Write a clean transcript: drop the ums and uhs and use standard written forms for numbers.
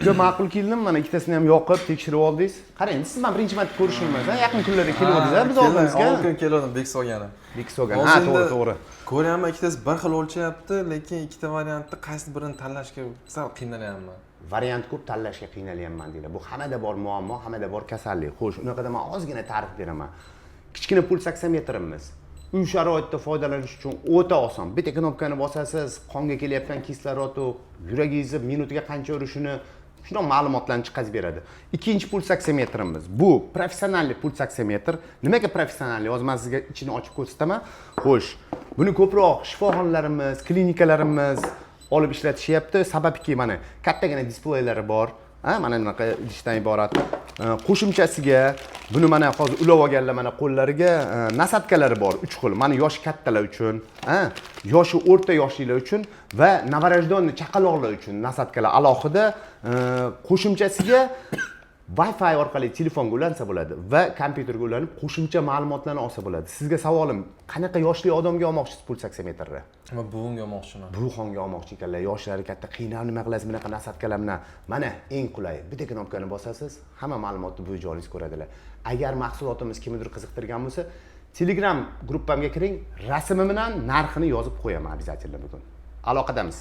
juda ma'qul keldim. Mana ikkitasini ham yoqib, tekshirib oldingiz. Qarang, siz men birinchi marta ko'rishimiz, yaqin kunlarda kelyapsiz biz oldimizga. Kun keldim Beksolgani. Beksolgan. Ha, to'g'ri. Ko'ryapman, ikkitasi bir xil o'lchayapti, lekin ikkita variantda qaysi birini tanlashga sal qiynalyapman. Variant ko'p tanlashga qiynalyapman deydi. Bu hammada bor muammo, hammada bor kasallik. Xo'sh, unaqada men ozgina ta'rif beraman. Kichkina puls oksometrimiz. Uy sharoitida foydalanish uchun o'ta oson. Bitta knopkani bosasiz, qonga kelayotgan kislorod, yuragingizni minutiga qancha urishini shunaqa ma'lumotlarni chiqazib beradi. Ikkinchi puls oksometrimiz. Bu professional puls oksometr. Nimaga professional? Hozir men sizga ichini ochib ko'rsataman. Xo'sh, buni ko'proq shifoxonalarimiz, klinikalarimiz olib ishlatishyapti. Sababki mana kattagina displeylari bor. Mana bunaqa idishdan iborat. Qo'shimchasiga buni mana hozir ulab olganlar mana qo'llariga nasatkalari bor 3 xil. Mana yoshi kattalar uchun, yoshi o'rta yoshlilar uchun va novorожденный chaqaloqlar uchun nasatkalar alohida. Qo'shimchasiga Wi-Fi orqali telefonga ulansa bo'ladi va kompyuterga ulanib qo'shimcha ma'lumotlarni olsa bo'ladi. Sizga savolim, qanaqa yoshli odamga olmoqchisiz puls oksometrni? Men buvimga olmoqchiman. Buxonga olmoqchi ekanlar. Yoshlari katta, qiynalib nima qilasiz bunaqa nasatkalar bilan? Mana eng qulay. Bitta knopkani bosasiz, hamma ma'lumotni bu joyingiz ko'radilar. Agar mahsulotimiz kimnidir qiziqtirgan bo'lsa, Telegram gruppamga kiring, rasmi bilan narxini yozib qo'yaman обязательно bugun. Aloqadamiz.